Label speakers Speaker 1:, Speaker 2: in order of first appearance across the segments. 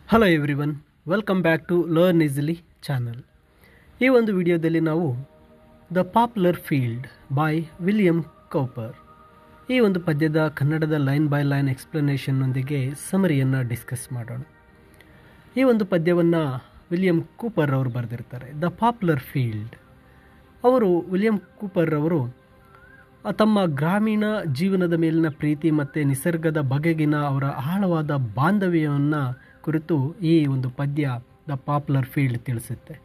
Speaker 1: Hello everyone, welcome back to learn easily channel. ಈ ಒಂದು ವಿಡಿಯೋದಲ್ಲಿ ನಾವು the poplar field by William Cowper ಈ ಒಂದು ಪದ್ಯದ ಕನ್ನಡದ ಲೈನ್ ಬೈ ಲೈನ್ ಎಕ್ಸ್ಪ್ಲನೇಷನ್ನೊಂದಿಗೆ ಸಮರಿಯನ್ನು ಡಿಸ್ಕಸ್ ಮಾಡೋಣ. ಈ ಒಂದು ಪದ್ಯವನ್ನು ವಿಲಿಯಂ ಕೂಪರ್ ಅವರು ಬರೆದಿರ್ತಾರೆ. The poplar field William Cowper ಅವರು ತಮ್ಮ ಗ್ರಾಮೀಣ ಜೀವನದ ಮೇಲಿನ ಪ್ರೀತಿ ಮತ್ತು ನಿಸರ್ಗದ ಬಗೆಗಿನ ಅವರ ಆಳವಾದ ಬಾಂಧವ್ಯವನ್ನು ಕುರಿತು ಈ ಒಂದು ಪದ್ಯ ದ ಪಾಪ್ಯುಲರ್ ಫೀಲ್ಡ್ ತಿಳಿಸುತ್ತೆ.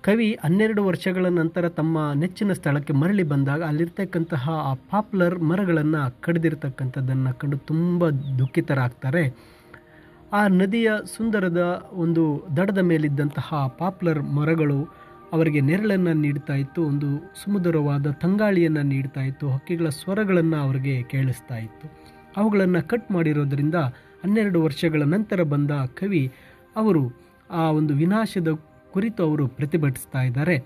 Speaker 1: ಕವಿ 12 ವರ್ಷಗಳ ನಂತರ ತಮ್ಮ ನೆಚ್ಚಿನ ಸ್ಥಳಕ್ಕೆ ಮರಳಿ ಬಂದಾಗ ಅಲ್ಲಿರ್ತಕ್ಕಂತಹ ಆ ಪಾಪ್ಯುಲರ್ ಮರಗಳನ್ನು ಕಡಿದಿರ್ತಕ್ಕಂಥದ್ದನ್ನು ಕಂಡು ತುಂಬ ದುಃಖಿತರಾಗ್ತಾರೆ. ಆ ನದಿಯ ಸುಂದರದ ಒಂದು ದಡದ ಮೇಲಿದ್ದಂತಹ ಪಾಪ್ಯುಲರ್ ಮರಗಳು ಅವರಿಗೆ ನೆರಳನ್ನು ನೀಡ್ತಾ ಇತ್ತು, ಒಂದು ಸುಮಧುರವಾದ ತಂಗಾಳಿಯನ್ನು ನೀಡ್ತಾ ಇತ್ತು, ಹಕ್ಕಿಗಳ ಸ್ವರಗಳನ್ನು ಅವರಿಗೆ ಕೇಳಿಸ್ತಾ ಇತ್ತು. ಅವುಗಳನ್ನು ಕಟ್ ಮಾಡಿರೋದ್ರಿಂದ 12 ವರ್ಷಗಳ ನಂತರ ಬಂದ ಕವಿ ಅವರು ಆ ಒಂದು ವಿನಾಶದ ಕುರಿತು ಅವರು ಪ್ರತಿಭಟಿಸ್ತಾ ಇದ್ದಾರೆ.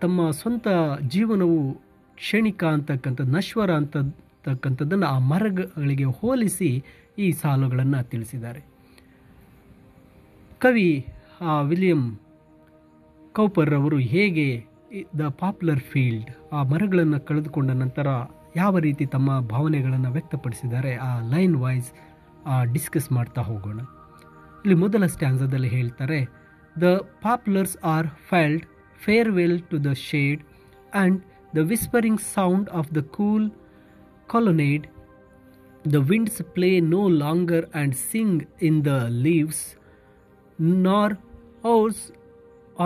Speaker 1: ತಮ್ಮ ಸ್ವಂತ ಜೀವನವು ಕ್ಷಣಿಕ ಅಂತಕ್ಕಂಥದ್ದು, ನಶ್ವರ ಅಂತಕ್ಕಂಥದ್ದನ್ನು ಆ ಮರಗಳಿಗೆ ಹೋಲಿಸಿ ಈ ಸಾಲುಗಳನ್ನು ತಿಳಿಸಿದ್ದಾರೆ. ಕವಿ ವಿಲಿಯಂ ಕೌಪರ್ ಅವರು ಹೇಗೆ ದ ಪಾಪ್ಯುಲರ್ ಫೀಲ್ಡ್ ಆ ಮರಗಳನ್ನು ಕಳೆದುಕೊಂಡ ನಂತರ ಯಾವ ರೀತಿ ತಮ್ಮ ಭಾವನೆಗಳನ್ನು ವ್ಯಕ್ತಪಡಿಸಿದ್ದಾರೆ ಆ ಲೈನ್ ವೈಸ್ ಡಿಸ್ಕಸ್ ಮಾಡ್ತಾ ಹೋಗೋಣ. ಇಲ್ಲಿ ಮೊದಲ ಸ್ಟ್ಯಾನ್ಸದಲ್ಲಿ ಹೇಳ್ತಾರೆ, the poplars are felled farewell to the shade and the whispering sound of the cool colonnade. The winds play no longer and sing in the leaves, nor ours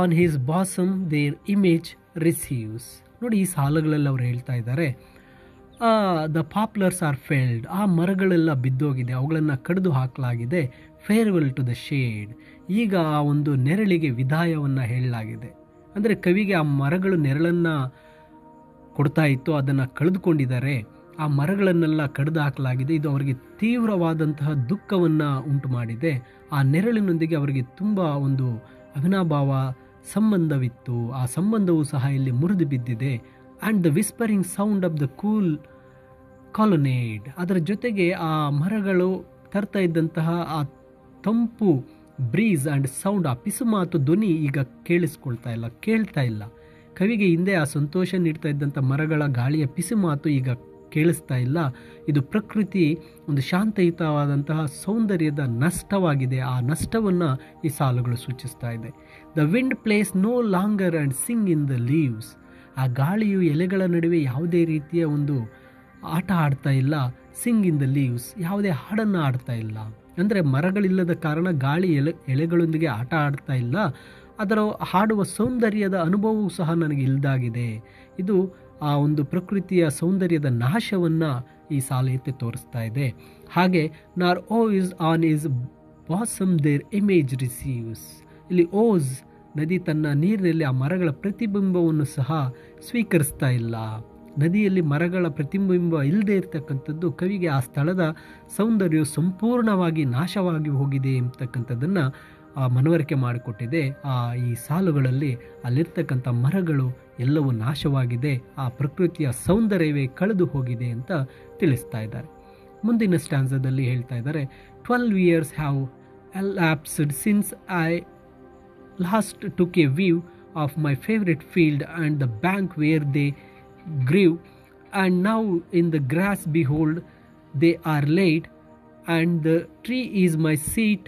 Speaker 1: on his bosom their image receives. ನೋಡಿ, ಈ ಸಾಲುಗಳಲ್ಲಿ ಅವರು ಹೇಳ್ತಾ ಇದ್ದಾರೆ, the poplars are ಫೆಲ್ಡ್, ಆ ಮರಗಳೆಲ್ಲ ಬಿದ್ದೋಗಿದೆ, ಅವುಗಳನ್ನು ಕಡಿದು ಹಾಕಲಾಗಿದೆ. ಫೇರ್ವೆಲ್ ಟು ದ ಶೇಡ್, ಈಗ ಆ ಒಂದು ನೆರಳಿಗೆ ವಿದಾಯವನ್ನು ಹೇಳಲಾಗಿದೆ. ಅಂದರೆ ಕವಿಗೆ ಆ ಮರಗಳು ನೆರಳನ್ನು ಕೊಡ್ತಾ ಇತ್ತು, ಅದನ್ನು ಕಳೆದುಕೊಂಡಿದ್ದಾರೆ. ಆ ಮರಗಳನ್ನೆಲ್ಲ ಕಡಿದು ಹಾಕಲಾಗಿದೆ. ಇದು ಅವರಿಗೆ ತೀವ್ರವಾದಂತಹ ದುಃಖವನ್ನು ಉಂಟು ಮಾಡಿದೆ. ಆ ನೆರಳಿನೊಂದಿಗೆ ಅವರಿಗೆ ತುಂಬ ಒಂದು ಅವಿನಾಭಾವ ಸಂಬಂಧವಿತ್ತು. ಆ ಸಂಬಂಧವೂ ಸಹ ಇಲ್ಲಿ ಮುರಿದು ಬಿದ್ದಿದೆ. And the whispering sound of the cool colonnade, ಅದರ ಜೊತೆಗೆ ಆ ಮರಗಳು ತರ್ತಾ ಇದ್ದಂತಹ ಆ ತಂಪು ಬ್ರೀಸ್ ಆ್ಯಂಡ್ ಸೌಂಡ್, ಆ ಪಿಸುಮಾತು ಧ್ವನಿ ಈಗ ಕೇಳ್ತಾ ಇಲ್ಲ. ಕವಿಗೆ ಹಿಂದೆ ಆ ಸಂತೋಷ ನೀಡ್ತಾ ಇದ್ದಂಥ ಮರಗಳ ಗಾಳಿಯ ಪಿಸುಮಾತು ಈಗ ಕೇಳಿಸ್ತಾ ಇಲ್ಲ. ಇದು ಪ್ರಕೃತಿ ಒಂದು ಶಾಂತಯುತವಾದಂತಹ ಸೌಂದರ್ಯದ ನಷ್ಟವಾಗಿದೆ. ಆ ನಷ್ಟವನ್ನು ಈ ಸಾಲುಗಳು ಸೂಚಿಸ್ತಾ ಇದೆ. The wind plays no longer and sing in the leaves, ಆ ಗಾಳಿಯು ಎಲೆಗಳ ನಡುವೆ ಯಾವುದೇ ರೀತಿಯ ಒಂದು ಆಟ ಆಡ್ತಾ ಇಲ್ಲ. ಸಿಂಗ್ ಇನ್ ದ ಲೀವ್ಸ್, ಯಾವುದೇ ಹಾಡನ್ನು ಆಡ್ತಾ ಇಲ್ಲ. ಅಂದರೆ ಮರಗಳಿಲ್ಲದ ಕಾರಣ ಗಾಳಿ ಎಲೆಗಳೊಂದಿಗೆ ಆಟ ಆಡ್ತಾ ಇಲ್ಲ. ಅದರ ಹಾಡುವ ಸೌಂದರ್ಯದ ಅನುಭವವೂ ಸಹ ನನಗೆ ಇಲ್ದಾಗಿದೆ. ಇದು ಆ ಒಂದು ಪ್ರಕೃತಿಯ ಸೌಂದರ್ಯದ ನಾಶವನ್ನು ಈ ಸಾಲು ಎತ್ತಿ ತೋರಿಸ್ತಾ ಇದೆ. ಹಾಗೆ nor Ouse on his bosom their image receives, ಇಲ್ಲಿ ಓಸ್ ನದಿ ತನ್ನ ನೀರಿನಲ್ಲಿ ಆ ಮರಗಳ ಪ್ರತಿಬಿಂಬವನ್ನು ಸಹ ಸ್ವೀಕರಿಸ್ತಾ ಇಲ್ಲ. ನದಿಯಲ್ಲಿ ಮರಗಳ ಪ್ರತಿಬಿಂಬ ಇಲ್ಲದೆ ಇರತಕ್ಕಂಥದ್ದು ಕವಿಗೆ ಆ ಸ್ಥಳದ ಸೌಂದರ್ಯವು ಸಂಪೂರ್ಣವಾಗಿ ನಾಶವಾಗಿ ಹೋಗಿದೆ ಎಂಬತಕ್ಕಂಥದ್ದನ್ನು ಮನವರಿಕೆ ಮಾಡಿಕೊಟ್ಟಿದೆ. ಈ ಸಾಲುಗಳಲ್ಲಿ ಅಲ್ಲಿರ್ತಕ್ಕಂಥ ಮರಗಳು ಎಲ್ಲವೂ ನಾಶವಾಗಿದೆ, ಆ ಪ್ರಕೃತಿಯ ಸೌಂದರ್ಯವೇ ಕಳೆದು ಹೋಗಿದೆ ಅಂತ ತಿಳಿಸ್ತಾ ಇದ್ದಾರೆ. ಮುಂದಿನ ಸ್ಟ್ಯಾನ್ಸದಲ್ಲಿ ಹೇಳ್ತಾ ಇದ್ದಾರೆ, 12 years have elapsed since I last took a view of my favorite field and the bank where they grew, and now in the grass behold they are laid, and the tree is my seat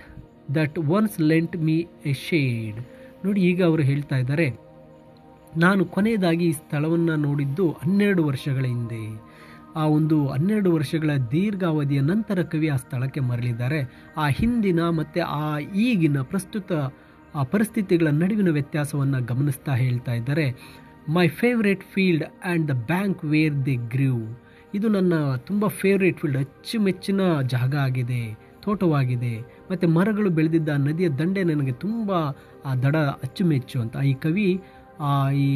Speaker 1: that once lent me a shade. ನೋಡಿ, ಈಗ ಅವರು ಹೇಳ್ತಾ ಇದ್ದಾರೆ, ನಾನು ಕೊನೆಯದಾಗಿ ಈ ಸ್ಥಳವನ್ನು ನೋಡಿದ್ದು 12 ವರ್ಷಗಳ ಹಿಂದೆ. ಆ ಒಂದು 12 ವರ್ಷಗಳ ದೀರ್ಘಾವಧಿಯ ನಂತರ ಕವಿ ಆ ಸ್ಥಳಕ್ಕೆ ಮರಳಿದ್ದಾರೆ. ಆ ಹಿಂದಿನ ಮತ್ತು ಆ ಈಗಿನ ಪ್ರಸ್ತುತ ಆ ಪರಿಸ್ಥಿತಿಗಳ ನಡುವಿನ ವ್ಯತ್ಯಾಸವನ್ನು ಗಮನಿಸ್ತಾ ಹೇಳ್ತಾ ಇದ್ದಾರೆ, my favourite field and the bank where they grieve, ಇದು ನನ್ನ ತುಂಬ ಫೇವ್ರೇಟ್ ಫೀಲ್ಡ್, ಅಚ್ಚುಮೆಚ್ಚಿನ ಜಾಗ ಆಗಿದೆ, ತೋಟವಾಗಿದೆ. ಮತ್ತು ಮರಗಳು ಬೆಳೆದಿದ್ದ ನದಿಯ ದಂಡೆ ನನಗೆ ತುಂಬ ಆ ದಡ ಅಚ್ಚುಮೆಚ್ಚು ಅಂತ ಈ ಕವಿ ಈ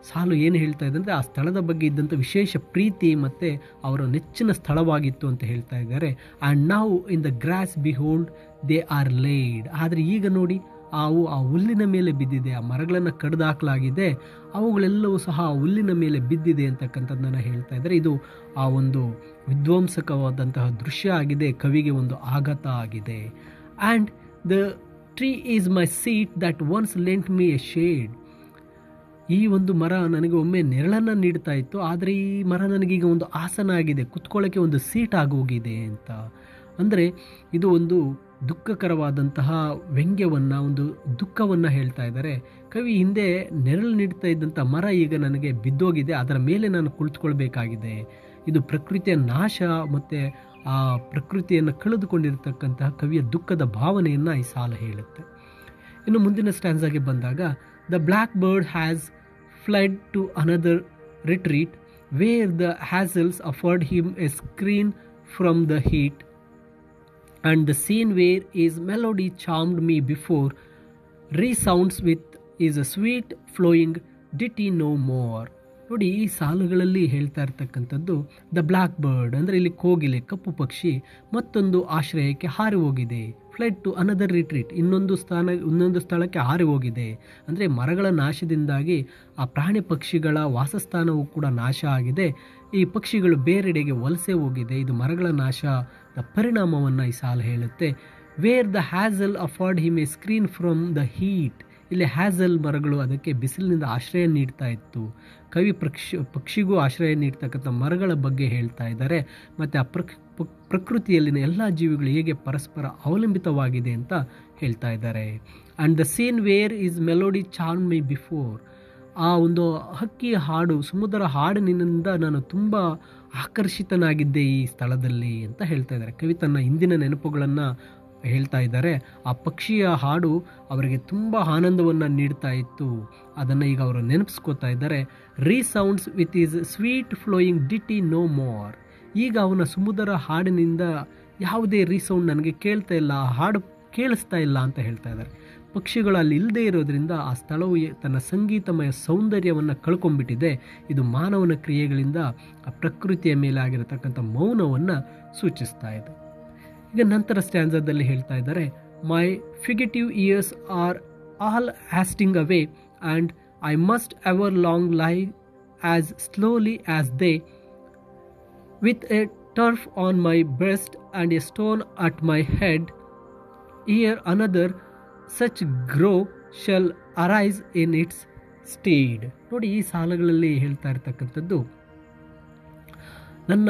Speaker 1: ಸಾಲು ಏನು ಹೇಳ್ತಾ ಇದೆ ಅಂದರೆ ಆ ಸ್ಥಳದ ಬಗ್ಗೆ ಇದ್ದಂಥ ವಿಶೇಷ ಪ್ರೀತಿ ಮತ್ತು ಅವರ ನೆಚ್ಚಿನ ಸ್ಥಳವಾಗಿತ್ತು ಅಂತ ಹೇಳ್ತಾ ಇದ್ದಾರೆ. And now in the grass behold they are laid, ಆದರೆ ಈಗ ನೋಡಿ ಅವು ಆ ಹುಲ್ಲಿನ ಮೇಲೆ ಬಿದ್ದಿದೆ. ಆ ಮರಗಳನ್ನು ಕಡಿದು ಹಾಕಲಾಗಿದೆ, ಅವುಗಳೆಲ್ಲವೂ ಸಹ ಆ ಹುಲ್ಲಿನ ಮೇಲೆ ಬಿದ್ದಿದೆ ಅಂತಕ್ಕಂಥದ್ದನ್ನು ಹೇಳ್ತಾ ಇದ್ದಾರೆ. ಇದು ಆ ಒಂದು ವಿಧ್ವಂಸಕವಾದಂತಹ ದೃಶ್ಯ ಆಗಿದೆ, ಕವಿಗೆ ಒಂದು ಆಘಾತ ಆಗಿದೆ. And the tree is my seat that once lent me A shade. ಈ ಒಂದು ಮರ ನನಗೆ ಒಮ್ಮೆ ನೆರಳನ್ನು ನೀಡ್ತಾ ಇತ್ತು, ಆದರೆ ಈ ಮರ ನನಗೀಗ ಒಂದು ಆಸನ ಆಗಿದೆ, ಕುತ್ಕೊಳ್ಳೋಕ್ಕೆ ಒಂದು ಸೀಟ್ ಆಗೋಗಿದೆ ಅಂತ. ಅಂದರೆ ಇದು ಒಂದು ದುಃಖಕರವಾದಂತಹ ವ್ಯಂಗ್ಯವನ್ನು, ಒಂದು ದುಃಖವನ್ನು ಹೇಳ್ತಾ ಇದ್ದಾರೆ ಕವಿ. ಹಿಂದೆ ನೆರಳು ನೀಡ್ತಾ ಇದ್ದಂಥ ಮರ ಈಗ ನನಗೆ ಬಿದ್ದೋಗಿದೆ, ಅದರ ಮೇಲೆ ನಾನು ಕುಳಿತುಕೊಳ್ಬೇಕಾಗಿದೆ. ಇದು ಪ್ರಕೃತಿಯ ನಾಶ ಮತ್ತು ಆ ಪ್ರಕೃತಿಯನ್ನು ಕಳೆದುಕೊಂಡಿರತಕ್ಕಂತಹ ಕವಿಯ ದುಃಖದ ಭಾವನೆಯನ್ನು ಈ ಸಾಲು ಹೇಳುತ್ತೆ. ಇನ್ನು ಮುಂದಿನ ಸ್ಟ್ಯಾನ್ಸಾಗೆ ಬಂದಾಗ, the blackbird has fled to another retreat where the hazels afford him a screen from the heat and the scene where his melody charmed me before resounds with is a sweet flowing ditty no more. ನೋಡಿ, ಈ ಸಾಲುಗಳಲ್ಲಿ ಹೇಳ್ತಾ ಇರ್ತಕ್ಕಂಥದ್ದು the black bird ಅಂದರೆ ಇಲ್ಲಿ ಕೋಗಿಲೆ, ಕಪ್ಪು ಪಕ್ಷಿ ಮತ್ತೊಂದು ಆಶ್ರಯಕ್ಕೆ ಹಾರಿ ಹೋಗಿದೆ. ಫ್ಲೈಟ್ ಟು ಅನದರ್ ರಿಟ್ರೀಟ್, ಇನ್ನೊಂದು ಸ್ಥಳಕ್ಕೆ ಹಾರಿ ಹೋಗಿದೆ. ಅಂದರೆ ಮರಗಳ ನಾಶದಿಂದಾಗಿ ಆ ಪ್ರಾಣಿ ಪಕ್ಷಿಗಳ ವಾಸಸ್ಥಾನವೂ ಕೂಡ ನಾಶ ಆಗಿದೆ. ಈ ಪಕ್ಷಿಗಳು ಬೇರೆಡೆಗೆ ವಲಸೆ ಹೋಗಿದೆ. ಇದು ಮರಗಳ ನಾಶದ ಪರಿಣಾಮವನ್ನು ಈ ಸಾಲು ಹೇಳುತ್ತೆ. Where the hazel afforded him a screen from the heat, ಇಲ್ಲಿ ಹ್ಯಾಸಲ್ ಮರಗಳು ಅದಕ್ಕೆ ಬಿಸಿಲಿನಿಂದ ಆಶ್ರಯ ನೀಡ್ತಾ ಇತ್ತು. ಕವಿ ಪಕ್ಷಿಗೂ ಆಶ್ರಯ ನೀಡ್ತಕ್ಕಂಥ ಮರಗಳ ಬಗ್ಗೆ ಹೇಳ್ತಾ ಇದ್ದಾರೆ. ಮತ್ತು ಆ ಪ್ರಕೃತಿಯಲ್ಲಿನ ಎಲ್ಲ ಜೀವಿಗಳು ಹೇಗೆ ಪರಸ್ಪರ ಅವಲಂಬಿತವಾಗಿದೆ ಅಂತ ಹೇಳ್ತಾ ಇದ್ದಾರೆ. And the scene where his melody charm me before, ಆ ಒಂದು ಹಕ್ಕಿಯ ಹಾಡು, ಸಮುದ್ರ ಹಾಡಿನಿಂದ ನಾನು ತುಂಬ ಆಕರ್ಷಿತನಾಗಿದ್ದೆ ಈ ಸ್ಥಳದಲ್ಲಿ ಅಂತ ಹೇಳ್ತಾ ಇದ್ದಾರೆ. ಕವಿ ತನ್ನ ಹಿಂದಿನ ನೆನಪುಗಳನ್ನು ಹೇಳ್ತಾ ಇದ್ದಾರೆ. ಆ ಪಕ್ಷಿಯ ಹಾಡು ಅವರಿಗೆ ತುಂಬ ಆನಂದವನ್ನು ನೀಡ್ತಾ ಇತ್ತು, ಅದನ್ನು ಈಗ ಅವರು ನೆನಪಿಸ್ಕೋತಾ ಇದ್ದಾರೆ. Resounds with his sweet flowing ditty no more, ಈಗ ಅವನ ಸಮುದ್ರ ಹಾಡಿನಿಂದ ಯಾವುದೇ ರೀಸೌಂಡ್ ನನಗೆ ಕೇಳ್ತಾ ಇಲ್ಲ, ಆ ಹಾಡು ಕೇಳಿಸ್ತಾ ಇಲ್ಲ ಅಂತ ಹೇಳ್ತಾ ಇದ್ದಾರೆ. ಪಕ್ಷಿಗಳು ಅಲ್ಲಿ ಇಲ್ಲದೆ ಇರೋದ್ರಿಂದ ಆ ಸ್ಥಳವು ತನ್ನ ಸಂಗೀತಮಯ ಸೌಂದರ್ಯವನ್ನು ಕಳ್ಕೊಂಡ್ಬಿಟ್ಟಿದೆ. ಇದು ಮಾನವನ ಕ್ರಿಯೆಗಳಿಂದ ಆ ಪ್ರಕೃತಿಯ ಮೇಲೆ ಆಗಿರತಕ್ಕಂಥ ಮೌನವನ್ನು ಸೂಚಿಸ್ತಾ ಇದೆ. ಈಗ ನಂತರ ಸ್ಟ್ಯಾನ್ಸಾದಲ್ಲಿ ಹೇಳ್ತಾ ಇದ್ದಾರೆ, my fugitive years are all hasting away and I must ever long lie as slowly as they with a turf on my breast and a stone at my head here another such grow shall arise in its stead. ನೋಡಿ, ಈ ಸಾಲುಗಳಲ್ಲಿ ಹೇಳ್ತಾ ಇರ್ತಕ್ಕಂಥದ್ದು ನನ್ನ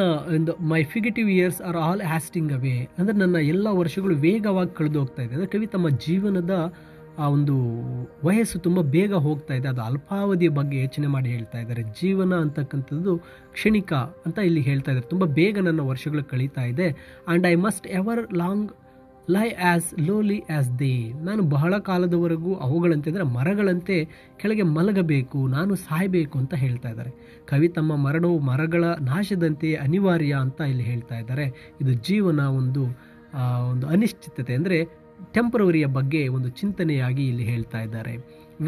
Speaker 1: my fugitive years are all hasting away, ಅಂದರೆ ನನ್ನ ಎಲ್ಲ ವರ್ಷಗಳು ವೇಗವಾಗಿ ಕಳೆದು ಹೋಗ್ತಾ ಇದೆ. ಅಂದರೆ ಕವಿ ತಮ್ಮ ಜೀವನದ ಆ ಒಂದು ವಯಸ್ಸು ತುಂಬ ಬೇಗ ಹೋಗ್ತಾ ಇದೆ, ಅದು ಅಲ್ಪಾವಧಿಯ ಬಗ್ಗೆ ಯೋಚನೆ ಮಾಡಿ ಹೇಳ್ತಾ ಇದ್ದಾರೆ. ಜೀವನ ಅಂತಕ್ಕಂಥದ್ದು ಕ್ಷಣಿಕ ಅಂತ ಇಲ್ಲಿ ಹೇಳ್ತಾ ಇದ್ದಾರೆ. ತುಂಬ ಬೇಗ ನನ್ನ ವರ್ಷಗಳು ಕಳೀತಾ ಇದೆ. And I must ever long ಲೈ ಆ್ಯಸ್ ಲೋಲಿ ಆ್ಯಸ್ ದೇ, ನಾನು ಬಹಳ ಕಾಲದವರೆಗೂ ಅವುಗಳಂತೆ ಅಂದರೆ ಮರಗಳಂತೆ ಕೆಳಗೆ ಮಲಗಬೇಕು, ನಾನು ಸಾಯಬೇಕು ಅಂತ ಹೇಳ್ತಾ ಇದ್ದಾರೆ. ಕವಿ ತಮ್ಮ ಮರಣವು ಮರಗಳ ನಾಶದಂತೆ ಅನಿವಾರ್ಯ ಅಂತ ಇಲ್ಲಿ ಹೇಳ್ತಾ ಇದ್ದಾರೆ. ಇದು ಜೀವನ ಒಂದು ಅನಿಶ್ಚಿತತೆ ಅಂದರೆ ಟೆಂಪರವರಿಯ ಬಗ್ಗೆ ಒಂದು ಚಿಂತನೆಯಾಗಿ ಇಲ್ಲಿ ಹೇಳ್ತಾ ಇದ್ದಾರೆ.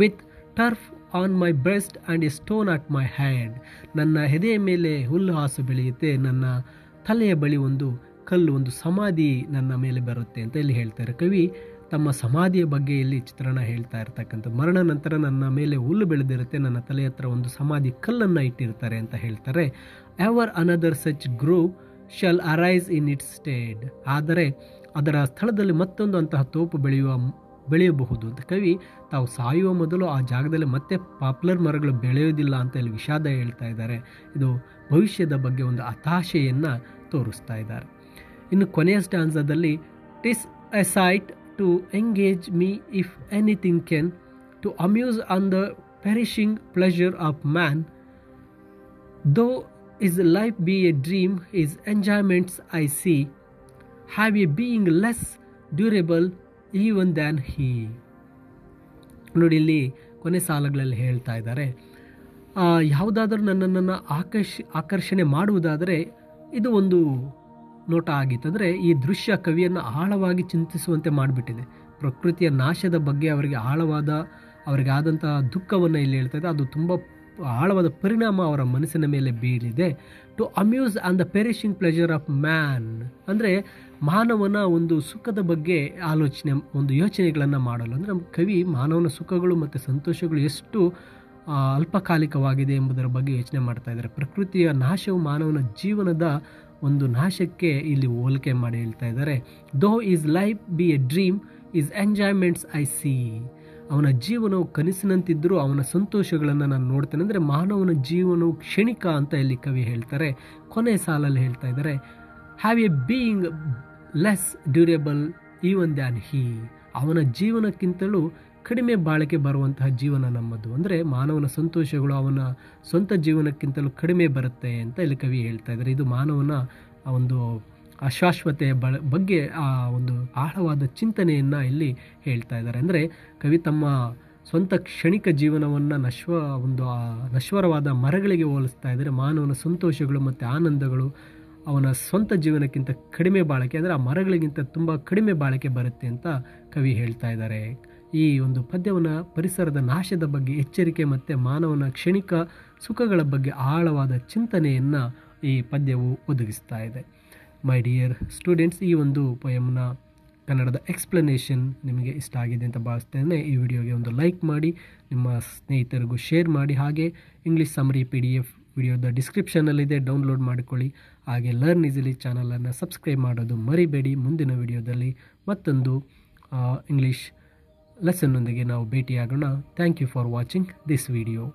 Speaker 1: With turf on my breast and a stone at my hand, ನನ್ನ ಎದೆಯ ಮೇಲೆ ಹುಲ್ಲು ಹಾಸು ಬೆಳೆಯುತ್ತೆ, ನನ್ನ ತಲೆಯ ಬಳಿ ಒಂದು ಕಲ್ಲು, ಒಂದು ಸಮಾಧಿ ನನ್ನ ಮೇಲೆ ಬರುತ್ತೆ ಅಂತ ಇಲ್ಲಿ ಹೇಳ್ತಾರೆ. ಕವಿ ತಮ್ಮ ಸಮಾಧಿಯ ಬಗ್ಗೆ ಇಲ್ಲಿ ಚಿತ್ರಣ ಹೇಳ್ತಾ ಇರ್ತಕ್ಕಂಥ, ಮರಣ ನಂತರ ನನ್ನ ಮೇಲೆ ಹುಲ್ಲು ಬೆಳೆದಿರುತ್ತೆ, ನನ್ನ ತಲೆ ಹತ್ರ ಒಂದು ಸಮಾಧಿ ಕಲ್ಲನ್ನು ಇಟ್ಟಿರ್ತಾರೆ ಅಂತ ಹೇಳ್ತಾರೆ. Ever another such grove shall arise in it's stayed, ಆದರೆ ಅದರ ಸ್ಥಳದಲ್ಲಿ ಮತ್ತೊಂದು ಅಂತಹ ತೋಪು ಬೆಳೆಯಬಹುದು ಅಂತ. ಕವಿ ತಾವು ಸಾಯುವ ಮೊದಲು ಆ ಜಾಗದಲ್ಲಿ ಮತ್ತೆ ಪಾಪ್ಯುಲರ್ ಮರಗಳು ಬೆಳೆಯೋದಿಲ್ಲ ಅಂತ ಇಲ್ಲಿ ವಿಷಾದ ಹೇಳ್ತಾ ಇದ್ದಾರೆ. ಇದು ಭವಿಷ್ಯದ ಬಗ್ಗೆ ಒಂದು ಹತಾಶೆಯನ್ನು ತೋರಿಸ್ತಾ ಇದ್ದಾರೆ. ಇನ್ನು ಕೊನೆಯ ಸ್ಟ್ಯಾನ್ಸಾದಲ್ಲಿ, ಟಿಸ್ A site to engage me if anything Ken to amuse on the perishing pleasure of man ದೋ is life B A dream is enjoyments I C have a being less durable even than ಹೀ. ನೋಡಿ, ಇಲ್ಲಿ ಕೊನೆ ಸಾಲುಗಳಲ್ಲಿ ಹೇಳ್ತಾ ಇದ್ದಾರೆ, ಯಾವುದಾದ್ರೂ ನನ್ನನ್ನು ಆಕರ್ಷಣೆ ಮಾಡುವುದಾದರೆ ಇದು ಒಂದು ನೋಟ ಆಗಿತ್ತಂದರೆ ಈ ದೃಶ್ಯ ಕವಿಯನ್ನು ಆಳವಾಗಿ ಚಿಂತಿಸುವಂತೆ ಮಾಡಿಬಿಟ್ಟಿದೆ. ಪ್ರಕೃತಿಯ ನಾಶದ ಬಗ್ಗೆ ಅವರಿಗೆ ಆದಂತಹ ದುಃಖವನ್ನು ಇಲ್ಲಿ ಹೇಳ್ತಾ ಇದೆ. ಅದು ತುಂಬ ಆಳವಾದ ಪರಿಣಾಮ ಅವರ ಮನಸ್ಸಿನ ಮೇಲೆ ಬೀರಿದೆ. To amuse on the perishing pleasure of man, ಅಂದರೆ ಮಾನವನ ಒಂದು ಸುಖದ ಬಗ್ಗೆ ಯೋಚನೆಗಳನ್ನು ಮಾಡಲು, ಅಂದರೆ ಕವಿ ಮಾನವನ ಸುಖಗಳು ಮತ್ತು ಸಂತೋಷಗಳು ಎಷ್ಟು ಅಲ್ಪಕಾಲಿಕವಾಗಿದೆ ಎಂಬುದರ ಬಗ್ಗೆ ಯೋಚನೆ ಮಾಡ್ತಾ ಇದ್ದಾರೆ. ಪ್ರಕೃತಿಯ ನಾಶವು ಮಾನವನ ಜೀವನದ ಒಂದು ನಾಶಕ್ಕೆ ಇಲ್ಲಿ ಹೋಲಿಕೆ ಮಾಡಿ ಹೇಳ್ತಾ ಇದ್ದಾರೆ. ದೋ is life B A dream is enjoyments I C. ಅವನ ಜೀವನವು ಕನಸಿನಂತಿದ್ದರೂ ಅವನ ಸಂತೋಷಗಳನ್ನು ನಾನು ನೋಡ್ತೇನೆ. ಅಂದರೆ ಮಾನವನ ಜೀವನವು ಕ್ಷಣಿಕ ಅಂತ ಇಲ್ಲಿ ಕವಿ ಹೇಳ್ತಾರೆ. ಕೊನೆ ಸಾಲಲ್ಲಿ ಹೇಳ್ತಾ ಇದ್ದಾರೆ, have a being less durable even than he. ಅವನ ಜೀವನಕ್ಕಿಂತಲೂ ಕಡಿಮೆ ಬಾಳಿಕೆ ಬರುವಂತಹ ಜೀವನ ನಮ್ಮದು. ಅಂದರೆ ಮಾನವನ ಸಂತೋಷಗಳು ಅವನ ಸ್ವಂತ ಜೀವನಕ್ಕಿಂತಲೂ ಕಡಿಮೆ ಬರುತ್ತೆ ಅಂತ ಇಲ್ಲಿ ಕವಿ ಹೇಳ್ತಾ ಇದ್ದಾರೆ. ಇದು ಮಾನವನ ಒಂದು ಅಶಾಶ್ವತೆಯ ಬಗ್ಗೆ ಆ ಒಂದು ಆಳವಾದ ಚಿಂತನೆಯನ್ನು ಇಲ್ಲಿ ಹೇಳ್ತಾ ಇದ್ದಾರೆ. ಅಂದರೆ ಕವಿ ತಮ್ಮ ಸ್ವಂತ ಕ್ಷಣಿಕ ಜೀವನವನ್ನು ನಶ್ವರವಾದ ಮರಗಳಿಗೆ ಹೋಲಿಸ್ತಾ ಇದ್ದಾರೆ. ಮಾನವನ ಸಂತೋಷಗಳು ಮತ್ತು ಆನಂದಗಳು ಅವನ ಸ್ವಂತ ಜೀವನಕ್ಕಿಂತ ಕಡಿಮೆ ಬಾಳಿಕೆ, ಅಂದರೆ ಆ ಮರಗಳಿಗಿಂತ ತುಂಬ ಕಡಿಮೆ ಬಾಳಿಕೆ ಬರುತ್ತೆ ಅಂತ ಕವಿ ಹೇಳ್ತಾ ಇದ್ದಾರೆ. ಈ ಒಂದು ಪದ್ಯವನ್ನು ಪರಿಸರದ ನಾಶದ ಬಗ್ಗೆ ಎಚ್ಚರಿಕೆ ಮತ್ತು ಮಾನವನ ಕ್ಷಣಿಕ ಸುಖಗಳ ಬಗ್ಗೆ ಆಳವಾದ ಚಿಂತನೆಯನ್ನು ಈ ಪದ್ಯವು ಒದಗಿಸ್ತಾ ಇದೆ. ಮೈ ಡಿಯರ್ ಸ್ಟೂಡೆಂಟ್ಸ್, ಈ ಒಂದು ಪೊಯಮ್ನ ಕನ್ನಡದ ಎಕ್ಸ್ಪ್ಲನೇಷನ್ ನಿಮಗೆ ಇಷ್ಟ ಆಗಿದೆ ಅಂತ ಭಾವಿಸ್ತೇನೆ. ಈ ವಿಡಿಯೋಗೆ ಒಂದು ಲೈಕ್ ಮಾಡಿ, ನಿಮ್ಮ ಸ್ನೇಹಿತರಿಗೂ ಶೇರ್ ಮಾಡಿ. ಹಾಗೆ ಇಂಗ್ಲೀಷ್ ಸಮರಿ PDF ವಿಡಿಯೋದ ಡಿಸ್ಕ್ರಿಪ್ಷನಲ್ಲಿದೆ, ಡೌನ್ಲೋಡ್ ಮಾಡಿಕೊಳ್ಳಿ. ಹಾಗೆ ಲರ್ನ್ ಈಸಿಲಿ ಚಾನಲನ್ನು ಸಬ್ಸ್ಕ್ರೈಬ್ ಮಾಡೋದು ಮರಿಬೇಡಿ. ಮುಂದಿನ ವಿಡಿಯೋದಲ್ಲಿ ಮತ್ತೊಂದು ಇಂಗ್ಲೀಷ್ ಲೆಸನ್ನೊಂದಿಗೆ ನಾವು ಭೇಟಿಯಾಗೋಣ. Thank you for watching this video.